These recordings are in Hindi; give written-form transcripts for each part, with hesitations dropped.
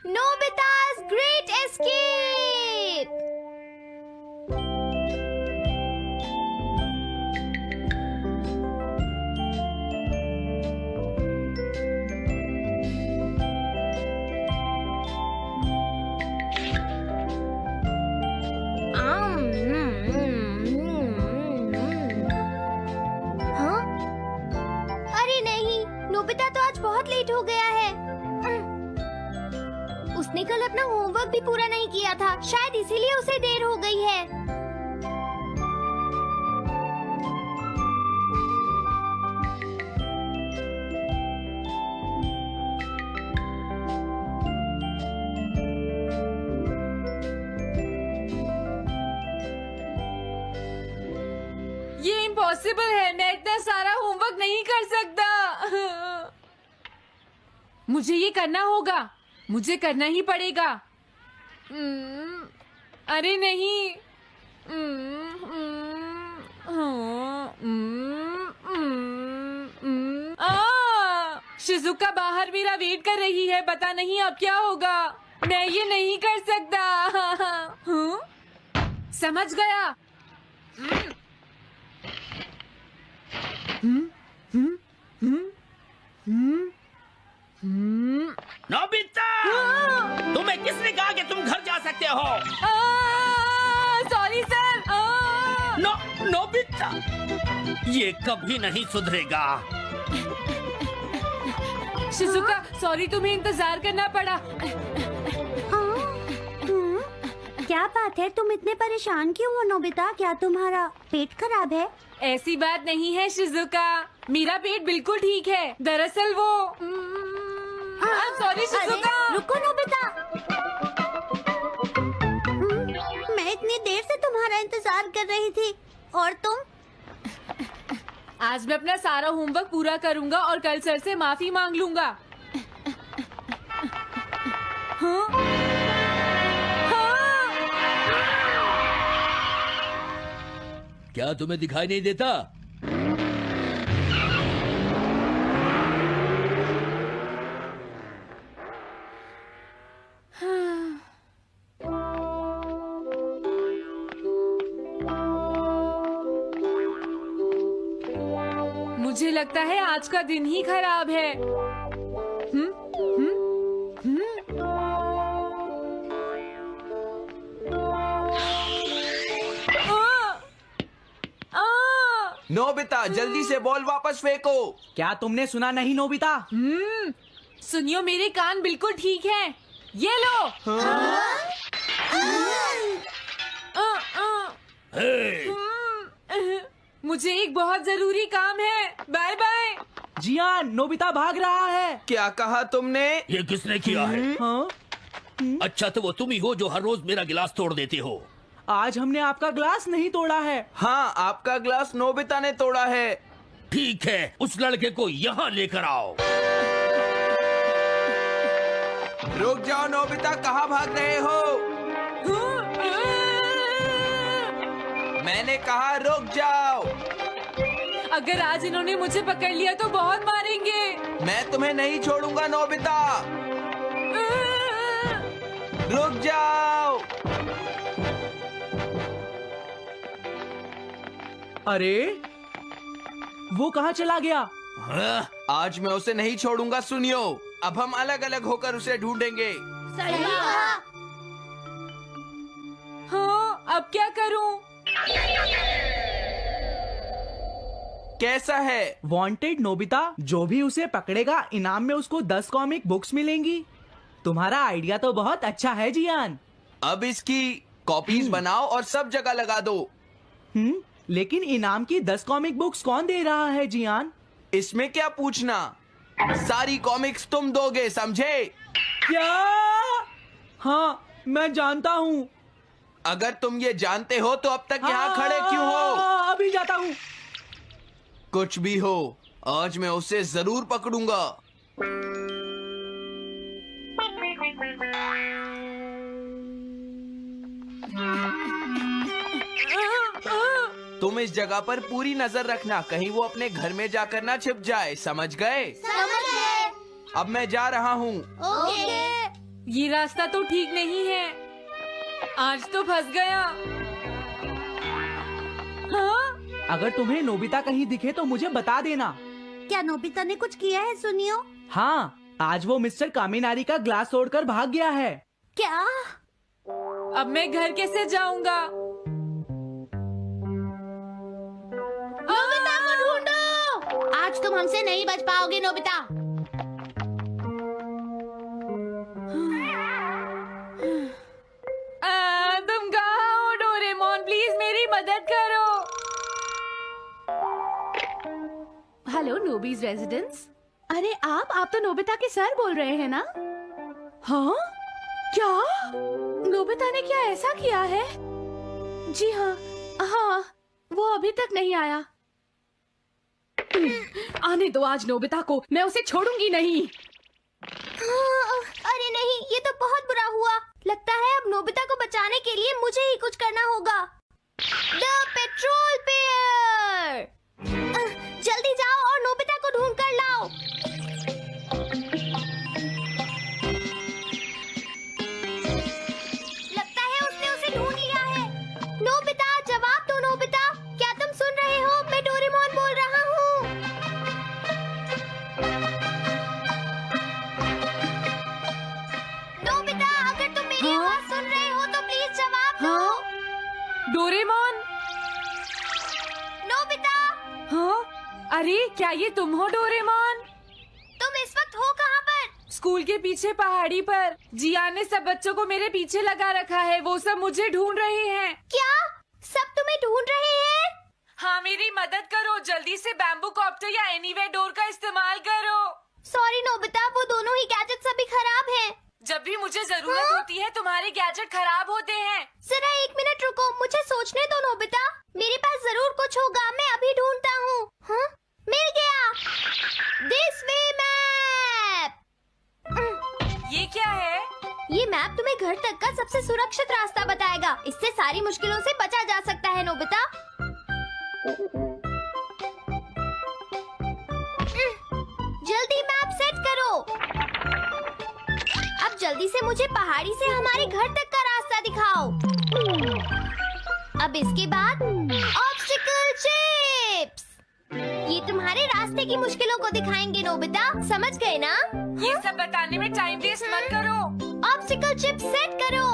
Nobita's Great Escape! हाँ? अरे नहीं, नोबिता तो आज बहुत लेट हो गया है। उसने कल अपना होमवर्क भी पूरा नहीं किया था, शायद इसीलिए उसे देर हो गई है। ये इम्पॉसिबल है, मैं इतना सारा होमवर्क नहीं कर सकता। मुझे ये करना होगा, मुझे करना ही पड़ेगा। अरे नहीं। शिजुका बाहर मेरा वेट कर रही है, पता नहीं अब क्या होगा। मैं ये नहीं कर सकता। समझ गया। नोबिता, तुम्हें किसने कहा कि तुम घर जा सकते हो? Sorry sir. नोबिता, ये कभी नहीं सुधरेगा। शिजुका, सॉरी तुम्हें इंतजार करना पड़ा। क्या बात है, तुम इतने परेशान क्यों हो नोबिता? क्या तुम्हारा पेट खराब है? ऐसी बात नहीं है शिजुका, मेरा पेट बिल्कुल ठीक है। दरअसल वो सॉरी शिजुका। रुको नोबिता, मैं इतनी देर से तुम्हारा इंतजार कर रही थी और तुम? आज मैं अपना सारा होमवर्क पूरा करूंगा और कल सर से माफी मांग लूंगा। हाँ? हाँ? क्या तुम्हें दिखाई नहीं देता? मुझे लगता है आज का दिन ही खराब है। नोबिता, जल्दी से बॉल वापस फेंको। क्या तुमने सुना नहीं नोबिता? सुनियो, मेरे कान बिल्कुल ठीक हैं। ये लो। मुझे एक बहुत जरूरी काम है। Bye bye. जियान, नोबिता भाग रहा है। क्या कहा तुमने? ये किसने किया है? हाँ? अच्छा, तो वो तुम ही हो जो हर रोज मेरा गिलास तोड़ देते हो। आज हमने आपका ग्लास नहीं तोड़ा है। हाँ, आपका ग्लास नोबिता ने तोड़ा है। ठीक है, उस लड़के को यहाँ लेकर आओ। रुक जाओ नोबिता, कहाँ भाग रहे हो? मैंने कहा रुक जाओ। अगर आज इन्होंने मुझे पकड़ लिया तो बहुत मारेंगे। मैं तुम्हें नहीं छोड़ूंगा नोबिता, रुक जाओ। अरे वो कहाँ चला गया? आज मैं उसे नहीं छोड़ूंगा। सुनियो, अब हम अलग अलग होकर उसे ढूंढेंगे। सही कहा। हाँ, अब क्या करूं? कैसा है? वांटेड नोबिता, जो भी उसे पकड़ेगा इनाम में उसको 10 कॉमिक बुक्स मिलेंगी। तुम्हारा आइडिया तो बहुत अच्छा है जियान। अब इसकी कॉपीज बनाओ और सब जगह लगा दो। लेकिन इनाम की 10 कॉमिक बुक्स कौन दे रहा है जियान? इसमें क्या पूछना, सारी कॉमिक्स तुम दोगे, समझे? क्या? हाँ, मैं जानता हूँ। अगर तुम ये जानते हो तो अब तक यहाँ खड़े क्यों हो? अभी जाता हूँ। कुछ भी हो, आज मैं उसे जरूर पकड़ूंगा। तुम इस जगह पर पूरी नजर रखना, कहीं वो अपने घर में जाकर ना छिप जाए, समझ गए? समझ गए। अब मैं जा रहा हूँ। ओके। ये रास्ता तो ठीक नहीं है। आज तो फंस गया। हाँ? अगर तुम्हें नोबिता कहीं दिखे तो मुझे बता देना। क्या नोबिता ने कुछ किया है सुनियो? हाँ, आज वो मिस्टर कामिनारी का ग्लास तोड़कर भाग गया है। क्या? अब मैं घर कैसे जाऊंगा? नोबिता को ढूंढो। आज तुम हमसे नहीं बच पाओगे नोबिता। तुम कहाँ हो डोरेमोन? प्लीज मेरी मदद करो। Hello Nobies residence. अरे आप तो नोबिता के सर बोल रहे हैं ना? हाँ? क्या? नोबिता ने क्या ऐसा किया है? जी हाँ, वो अभी तक नहीं आया। आने दो आज नोबिता को, मैं उसे छोड़ूंगी नहीं। अरे नहीं, ये तो बहुत बुरा हुआ। लगता है अब नोबिता को बचाने के लिए मुझे ही कुछ करना होगा। द पेट्रोल पेयर, जल्दी जाओ और नोबिता को ढूंढ कर लाओ। लगता है उसने उसे ढूंढ लिया है। नोबिता, जवाब दो नोबिता। क्या तुम सुन रहे हो? मैं डोरेमोन बोल रहा हूँ। नोबिता, अगर तुम मेरी आवाज सुन रहे हो तो प्लीज जवाब दो। डोरेमोन? नोबिता, हाँ? अरे क्या ये तुम हो डोरेमोन? तुम इस वक्त हो कहाँ पर? स्कूल के पीछे पहाड़ी पर। जियान ने सब बच्चों को मेरे पीछे लगा रखा है। वो सब मुझे ढूंढ रहे हैं। क्या? सब तुम्हें ढूंढ रहे हैं? हाँ, मेरी मदद करो। जल्दी से बैम्बू कॉप्टर या एनीवेयर डोर का इस्तेमाल करो। सॉरी नोबिता, वो दोनों ही गैजेट्स अभी खराब हैं। जब भी मुझे जरूरत होती है तुम्हारे गैजेट खराब होते हैं। जरा 1 मिनट रुको, मुझे सोचने दो नोबिता। मेरे पास जरूर कुछ होगा, मैं अभी ढूंढता हूँ। हाँ? मिल गया। This way map. ये क्या है? ये मैप तुम्हें घर तक का सबसे सुरक्षित रास्ता बताएगा। इससे सारी मुश्किलों से बचा जा सकता है नोबिता। जल्दी मैप सेट करो। अब जल्दी से मुझे पहाड़ी से हमारे घर तक का रास्ता दिखाओ। अब इसके बाद ऑब्स्टिकल चिप्स। ये तुम्हारे रास्ते की मुश्किलों को दिखाएंगे नोबिता, समझ गए ना? ये सब बताने में टाइम वेस्ट मत करो। ऑब्स्टिकल चिप्स सेट करो।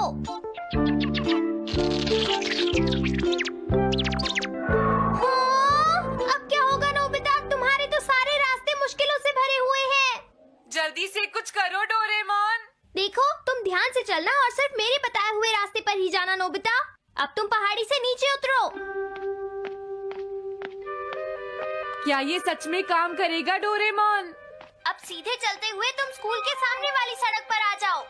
हाँ, अब क्या होगा नोबिता? तुम्हारे तो सारे रास्ते मुश्किलों से भरे हुए हैं। जल्दी से कुछ करो डोरेमोन। देखो, तुम ध्यान से चलना और सिर्फ मेरे बताए हुए रास्ते पर ही जाना नोबिता। अब तुम पहाड़ी से नीचे उतरो। क्या ये सच में काम करेगा डोरेमोन? अब सीधे चलते हुए तुम स्कूल के सामने वाली सड़क पर आ जाओ।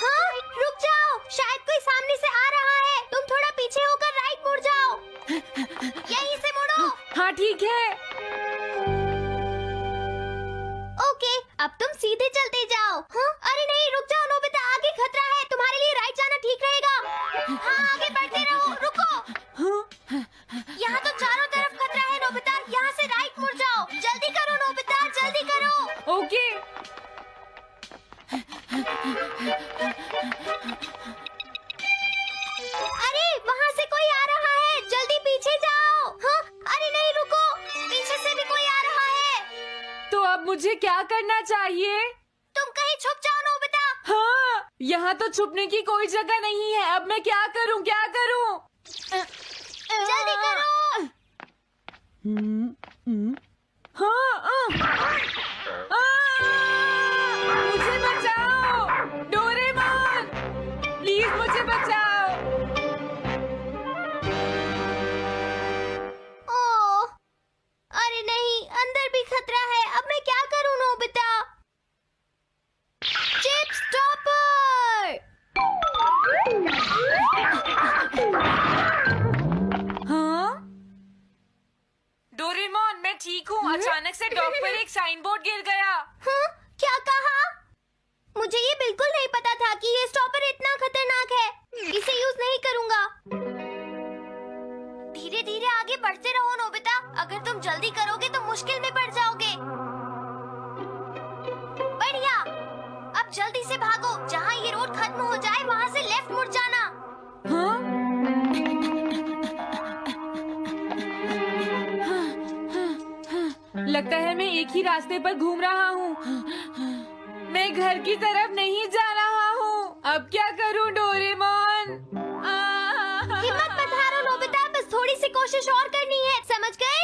हाँ, रुक जाओ, शायद कोई सामने से आ रहा है। तुम थोड़ा पीछे होकर राइट मुड़ जाओ। यहीं से मुड़ो। हाँ ठीक है। ओके, अब तुम सीधे चलते जाओ। हाँ? अरे नहीं, रुक जाओ नोबिता, आगे खतरा है। तुम्हारे लिए राइट जाना ठीक रहेगा। हाँ, आगे बढ़ते रहो। रुको, यहाँ तो चारों तरफ खतरा है नोबिता। यहाँ से राइट मुड़ जाओ। जल्दी करो नोबिता, जल्दी करो। ओके। अरे वहाँ से कोई आ रहा है, जल्दी पीछे जाओ। हाँ? अरे नहीं, रुको, पीछे से भी कोई आ रहा है। तो अब मुझे क्या करना चाहिए? तुम कहीं छुप जाओ नोबिता। हाँ, यहाँ तो छुपने की कोई जगह नहीं है। अब मैं क्या करूँ, क्या करूँ? जल्दी करो। हाँ, मुझे बचाओ डोरेमोन, प्लीज मुझे बचाओ। ओह, अरे नहीं, अंदर भी खतरा है। अब मैं क्या करूं नोबिता? Chip stopper. हाँ? डोरेमोन, मैं ठीक हूँ। अचानक से डॉक पर एक साइन बोर्ड गिर गया। हाँ? क्या कहा? मुझे ये बिल्कुल नहीं पता था कि ये जल्दी करोगे तो मुश्किल में पड़ जाओगे। बढ़िया, अब जल्दी से भागो। जहाँ ये रोड खत्म हो जाए वहाँ से लेफ्ट मुड़ जाना। हाँ? लगता है मैं एक ही रास्ते पर घूम रहा हूँ। मैं घर की तरफ नहीं जा रहा हूँ। अब क्या करूँ डोरेमोन? हिम्मत मत हारो नोबिता, बस थोड़ी सी कोशिश और करनी है, समझ गए?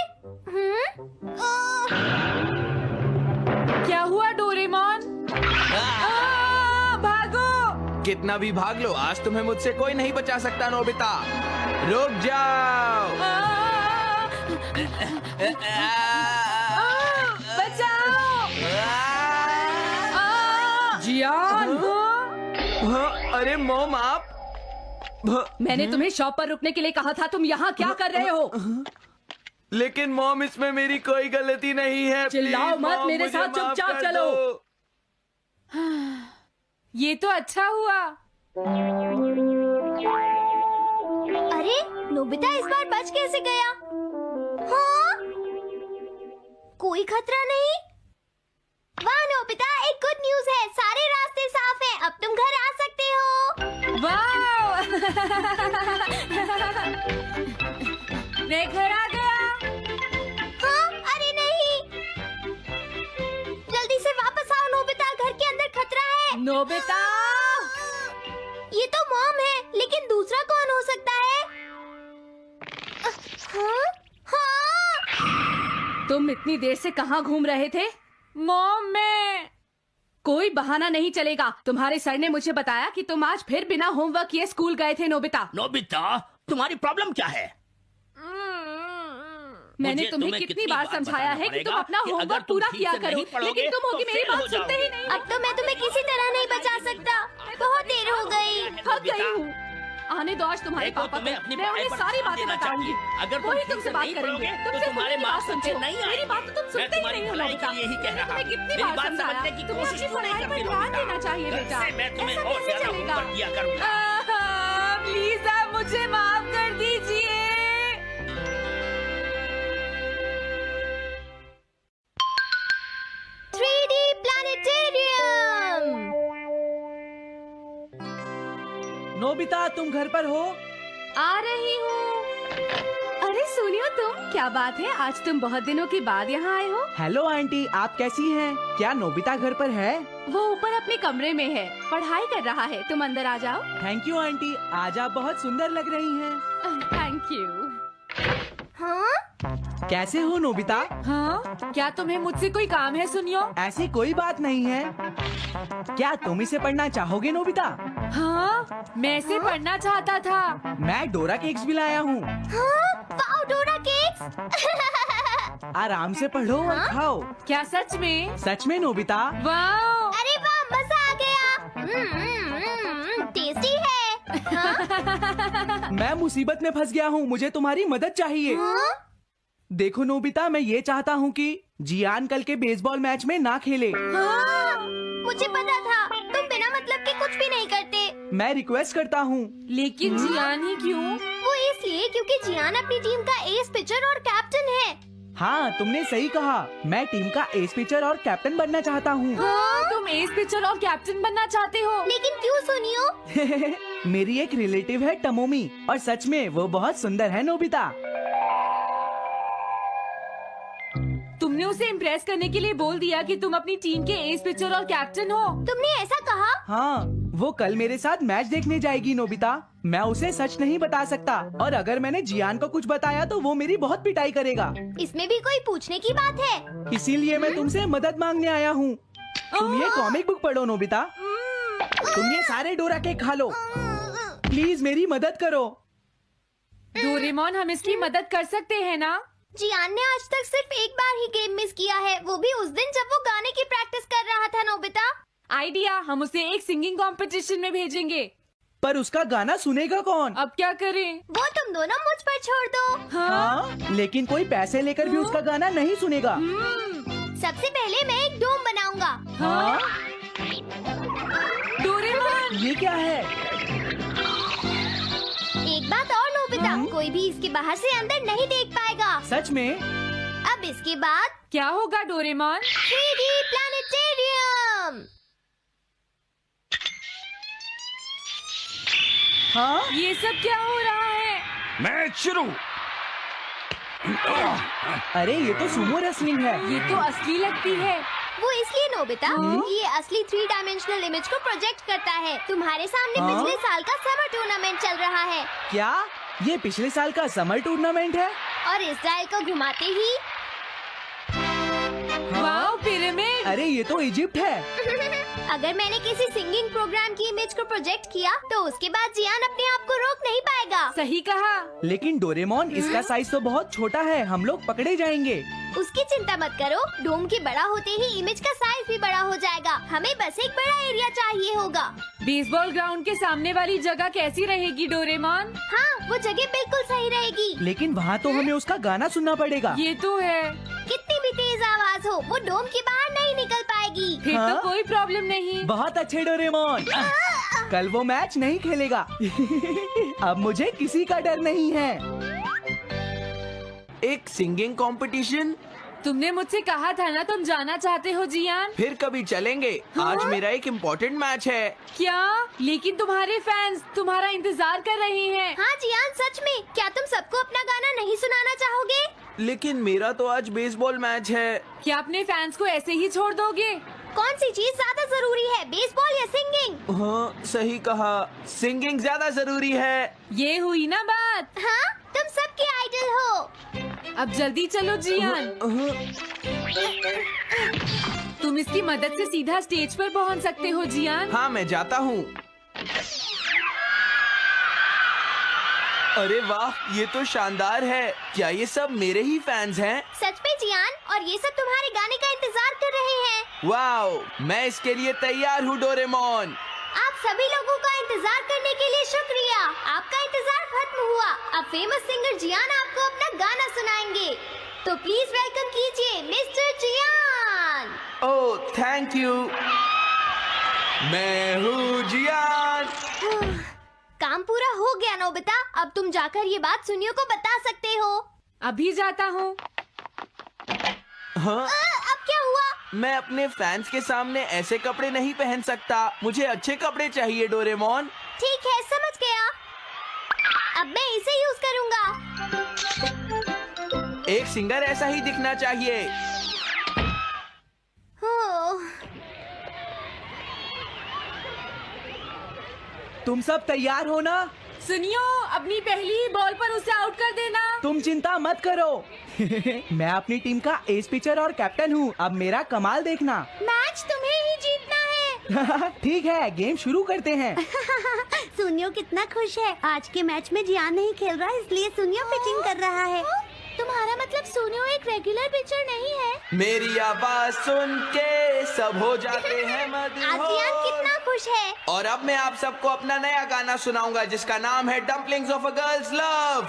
क्या हुआ डोरेमोन? भागो! कितना भी भाग लो, आज तुम्हें मुझसे कोई नहीं बचा सकता नोबिता। रुक जाओ। बचाओ! जियान! अरे मॉम, आप मैंने तुम्हें शॉप पर रुकने के लिए कहा था, तुम यहाँ क्या कर रहे हो? लेकिन मॉम, इसमें मेरी कोई गलती नहीं है। चिल्लाओ प्लीज, मत, मॉम, मेरे मुझे साथ माफ चुपचाप कर चलो। दो। ये तो अच्छा हुआ। अरे नोबिता इस बार बच कैसे गया? हाँ? कोई खतरा नहीं? वाह नोबिता, एक गुड न्यूज है, सारे रास्ते साफ हैं, अब तुम घर आ सकते हो। वाह! मैं घर आ गया। हाँ? अरे नहीं, जल्दी से वापस आओ नोबिता, घर के अंदर खतरा है। नोबिता! ये तो मॉम है, लेकिन दूसरा कौन हो सकता है? हाँ? हाँ? तुम इतनी देर से कहाँ घूम रहे थे? मॉम, मैं कोई बहाना नहीं चलेगा। तुम्हारे सर ने मुझे बताया कि तुम आज फिर बिना होमवर्क किए स्कूल गए थे नोबिता। नोबिता, तुम्हारी प्रॉब्लम क्या है? मैंने मुझे तुम्हें कितनी बार समझाया है कि तुम अपना कि अगर होमवर्क तुम पूरा ठीक किया से करो, नहीं पढ़ोगे, लेकिन तुम होगी तो मेरी फेल हो बात सुनते ही जाओगे। नहीं। अब तो मैं तुम्हें किसी तरह नहीं बचा सकता, बहुत देर हो गई। थक गई हूँ। आने दो आज तुम्हारे देखो, पापा तुम्हें को। अपनी मैं पढ़ाई उन्हें पर सारी ध्यान बातें देना बताऊंगी। चाहिए। अगर तुम वही ठीक तुमसे से बात नहीं करेंगे। पढ़ोगे, तो तुमसे तुम्हारे सुनने की मार्क्स बात अच्छे सुनते हो। नहीं मेरी बात तो तुम मैं सुनते ही तुम्हारी नहीं हो भलाई नोबिता। के लिए ही कह मैंने रहा तुम्हें हूँ। कितनी मेरी बार बात समझाया, समझने की तुम्हें कोशिश अपनी तो नहीं पढ़ाई पर करती ध्यान नोबिता। देना चाहिए कल बेटा। से मैं तुम्हें ऐसा और कैसे ज्यादा चलेगा? होमवर्क किया करूंगा। प्लीज आप मुझे माफ कर दीजिए। 3D planetarium. नोबिता, तुम घर पर हो? आ रही हूँ। अरे सुनियो तुम, क्या बात है, आज तुम बहुत दिनों के बाद यहाँ आए हो। हेलो आंटी, आप कैसी हैं? क्या नोबिता घर पर है? वो ऊपर अपने कमरे में है, पढ़ाई कर रहा है। तुम अंदर आ जाओ। थैंक यू आंटी, आज आप बहुत सुंदर लग रही हैं। Thank you. हाँ? कैसे हो नोबिता? हाँ? क्या तुम्हें मुझसे कोई काम है सुनियो? ऐसी कोई बात नहीं है। क्या तुम इसे पढ़ना चाहोगे नोबिता? हाँ? मैं इसे पढ़ना चाहता था। मैं डोरा केक्स भी लाया हूँ। हाँ? वाओ, डोरा केक्स। आराम से पढ़ो और खाओ। क्या सच में? सच में नोबिता? वाह! अरे वाह, मजा आ गया। टेस्टी है। हाँ? मैं मुसीबत में फंस गया हूँ, मुझे तुम्हारी मदद चाहिए। हाँ? देखो नोबिता, मैं ये चाहता हूँ कि जियान कल के बेसबॉल मैच में ना खेले। हाँ? मुझे पता था, तुम बिना मतलब के कुछ भी नहीं करते। मैं रिक्वेस्ट करता हूँ। लेकिन जियान ही क्यों? वो इसलिए क्योंकि जियान अपनी टीम का एस पिचर और कैप्टन है। हाँ, तुमने सही कहा। मैं टीम का एस पिचर और कैप्टन बनना चाहता हूँ। हाँ? तुम एस पिचर और कैप्टन बनना चाहते हो? लेकिन क्यों सुनियो? मेरी एक रिलेटिव है टमोमी, और सच में वो बहुत सुंदर है नोबिता। तुमने उसे इम्प्रेस करने के लिए बोल दिया कि तुम अपनी टीम के एस पिचर और कैप्टन हो। तुमने ऐसा कहा? हाँ, वो कल मेरे साथ मैच देखने जाएगी नोबिता। मैं उसे सच नहीं बता सकता, और अगर मैंने जियान को कुछ बताया तो वो मेरी बहुत पिटाई करेगा। इसमें भी कोई पूछने की बात है? इसीलिए मैं तुमसे मदद मांगने आया हूँ। तुम ये कॉमिक बुक पढ़ो नोबिता। तुम ये सारे डोरा केक खा लो। प्लीज मेरी मदद करो। डोरेमोन, हम इसकी मदद कर सकते हैं ना? जियान ने आज तक सिर्फ एक बार ही गेम मिस किया है, वो भी उस दिन जब वो गाने की प्रैक्टिस कर रहा था नोबिता। आइडिया, हम उसे एक सिंगिंग कंपटीशन में भेजेंगे। पर उसका गाना सुनेगा कौन? अब क्या करें? वो तुम दोनों मुझ पर छोड़ दो। हाँ, लेकिन कोई पैसे लेकर भी उसका गाना नहीं सुनेगा। सबसे पहले मैं एक डोम बनाऊंगा। हाँ? डोरेमोन! ये क्या है? एक बात और नोबिता, कोई भी इसके बाहर से अंदर नहीं देख पाएगा। सच में? अब इसके बाद क्या होगा डोरेमोन? 3D planetarium. हाँ ये सब क्या हो रहा है? मैच शुरू। अरे ये तो सुमो रेसलिंग है। ये तो असली लगती है। वो इसलिए नोबिता, ये असली 3 डायमेंशनल इमेज को प्रोजेक्ट करता है। तुम्हारे सामने हाँ? पिछले साल का समर टूर्नामेंट चल रहा है क्या ये पिछले साल का समर टूर्नामेंट है? और इस डायल को घुमाते ही वाओ, पिरामिड। अरे ये तो इजिप्ट है। अगर मैंने किसी सिंगिंग प्रोग्राम की इमेज को प्रोजेक्ट किया तो उसके बाद जियान अपने आप को रोक नहीं पाएगा। सही कहा। लेकिन डोरेमोन इसका साइज तो बहुत छोटा है, हम लोग पकड़े जाएंगे। उसकी चिंता मत करो, डोम के बड़ा होते ही इमेज का साइज भी बड़ा हो जाएगा। हमें बस एक बड़ा एरिया चाहिए होगा। बेसबॉल ग्राउंड के सामने वाली जगह कैसी रहेगी डोरेमोन? हाँ, वो जगह बिल्कुल सही रहेगी। लेकिन वहाँ तो हमें उसका गाना सुनना पड़ेगा। ये तो है। कितनी भी तेज आवाज हो, वो डोम के बाहर नहीं निकल पाएगी। फिर हाँ? तो कोई प्रॉब्लम नहीं। बहुत अच्छे डोरेमोन। कल वो मैच नहीं खेलेगा। अब मुझे किसी का डर नहीं है। एक सिंगिंग कंपटीशन? तुमने मुझसे कहा था ना तुम जाना चाहते हो जियान। फिर कभी चलेंगे। आज मेरा एक इम्पोर्टेंट मैच है। क्या? लेकिन तुम्हारे फैंस तुम्हारा इंतजार कर रहे हैं। हाँ जियान, सच में क्या तुम सबको अपना गाना नहीं सुनाना चाहोगे? लेकिन मेरा तो आज बेसबॉल मैच है। क्या अपने फैंस को ऐसे ही छोड़ दोगे? कौन सी चीज ज्यादा जरूरी है, बेसबॉल या सिंगिंग? हाँ सही कहा, सिंगिंग ज्यादा जरूरी है। ये हुई ना बात। हाँ, तुम सबके आइडल हो। अब जल्दी चलो जियान। तुम इसकी मदद से सीधा स्टेज पर पहुंच सकते हो जियान। हाँ मैं जाता हूँ। अरे वाह, ये तो शानदार है। क्या ये सब मेरे ही फैंस हैं? सच में जियान, और ये सब तुम्हारे गाने का इंतजार कर रहे हैं। वाओ, मैं इसके लिए तैयार हूँ डोरेमोन। आप सभी लोगों का इंतजार करने के लिए शुक्रिया। आपका इंतजार खत्म हुआ। अब फेमस सिंगर जियान आपको अपना गाना सुनाएंगे। तो प्लीज वेलकम कीजिए mister Jian. Oh thank you. मैं हूँ जियान। काम पूरा हो गया नोबिता, अब तुम जाकर ये बात सुनियो को बता सकते हो। अभी जाता हूँ। हाँ, अब क्या हुआ? मैं अपने फैंस के सामने ऐसे कपड़े नहीं पहन सकता। मुझे अच्छे कपड़े चाहिए डोरेमोन। ठीक है, समझ गया। अब मैं इसे यूज करूँगा। एक सिंगर ऐसा ही दिखना चाहिए। तुम सब तैयार हो ना? सुनियो, अपनी पहली ही बॉल पर उसे आउट कर देना। तुम चिंता मत करो। मैं अपनी टीम का एस पिचर और कैप्टन हूँ। अब मेरा कमाल देखना। मैच तुम्हें ही जीतना है। ठीक है, गेम शुरू करते हैं। सुनियो कितना खुश है। आज के मैच में जियान नहीं खेल रहा, इसलिए सुनियो पिचिंग कर रहा है। तुम्हारा मतलब सुनियो एक रेगुलर पिचर नहीं है? मेरी आवाज सुन के सब हो जाते हैं आज जियान कितना खुश है। और अब मैं आप सबको अपना नया गाना सुनाऊंगा जिसका नाम है dumplings of a girls love.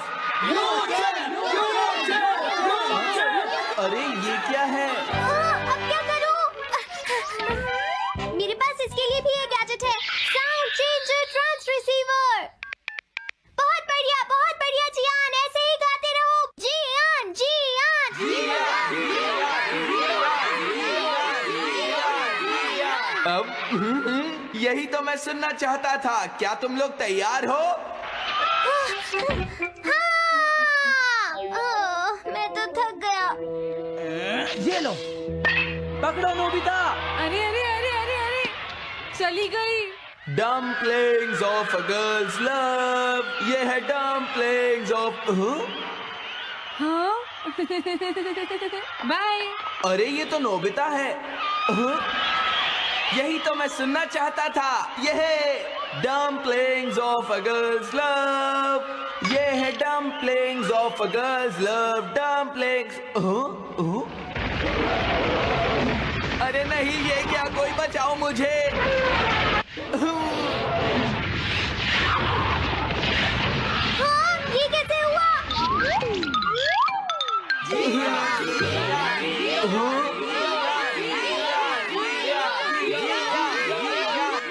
अरे ये क्या है? अब क्या करूं? मेरे पास इसके लिए भी एक गैजेट है, साउंड चेंजर ट्रांस रिसीवर। बहुत बढ़िया जियान, ऐसे ही गाते रहो। जियान जियान अब यही तो मैं सुनना चाहता था। क्या तुम लोग तैयार हो? हाँ, मैं तो थक गया। ये लो, पकड़ो नोबिता। अरे अरे अरे अरे अरे, चली गई। Dumplings of a girls love. ये है डम्पलिंग्स ऑफ। हाँ? बाय। अरे ये तो नोबिता है। यही तो मैं सुनना चाहता था। ये है dumplings of a girls love. ये है dumplings of a girls love. Dumplings. अरे नहीं, ये क्या? कोई बचाओ मुझे। हाँ, ये कैसे हुआ?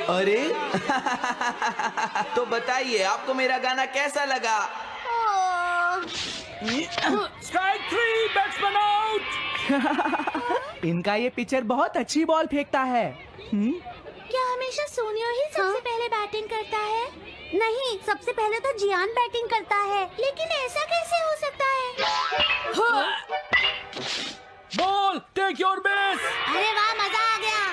अरे तो बताइए आपको मेरा गाना कैसा लगा? ओह, स्ट्राइक 3, बैट्समैन आउट। आउट। इनका ये पिचर बहुत अच्छी बॉल फेंकता है। क्या हमेशा सोनियो ही सबसे पहले बैटिंग करता है? नहीं, सबसे पहले तो जियान बैटिंग करता है। लेकिन ऐसा कैसे हो सकता है? Ball, take your base. अरे वाह, मजा आ गया।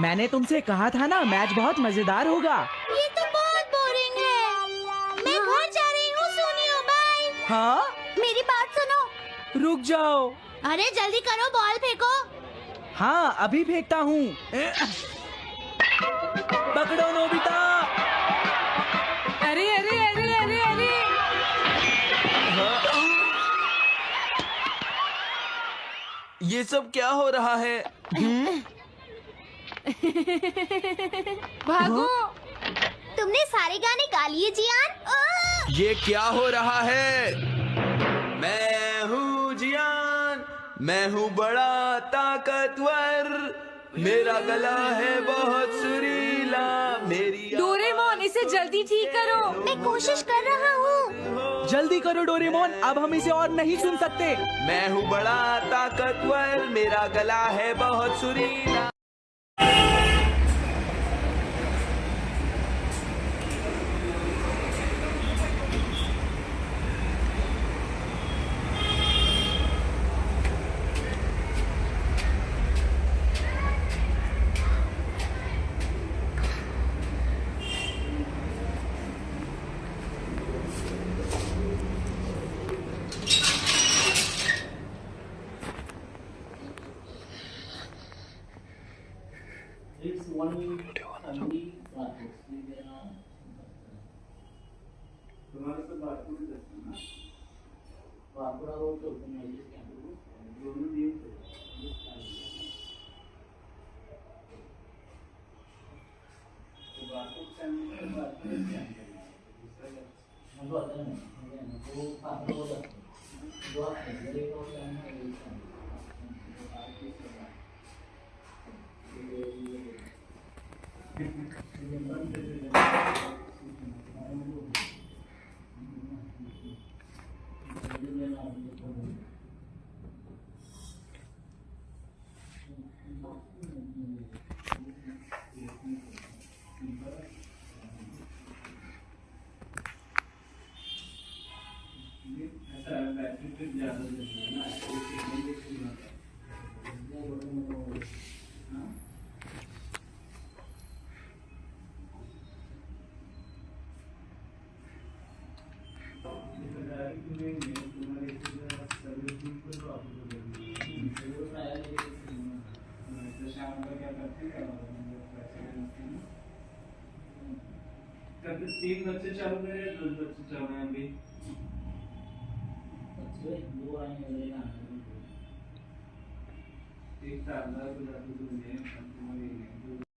मैंने तुमसे कहा था ना, मैच बहुत मजेदार होगा। ये तो बहुत बोरिंग है। मैं घर जा रही हूँ सोनियो, बाय। हाँ, मेरी बात सुनो। रुक जाओ। अरे जल्दी करो, बॉल फेंको। हाँ, अभी फेंकता हूँ। पकड़ो नोबिता। अरे अरे अरे अरे अरे ये सब क्या हो रहा है? भागो। तुमने सारे गाने गा लिए जियान? ये क्या हो रहा है? मैं हूँ जियान, मैं हूँ बड़ा ताकतवर, मेरा गला है बहुत सुरीला, मेरी डोरेमोन, इसे जल्दी ठीक करो। मैं कोशिश कर रहा हूँ। जल्दी करो डोरेमोन, अब हम इसे और नहीं सुन सकते। मैं हूँ बड़ा ताकतवर, मेरा गला है बहुत सुरीला। तीन बच्चे चालू करे, 2 बच्चे चल रहे हैं अभी। एक 4 गुजराती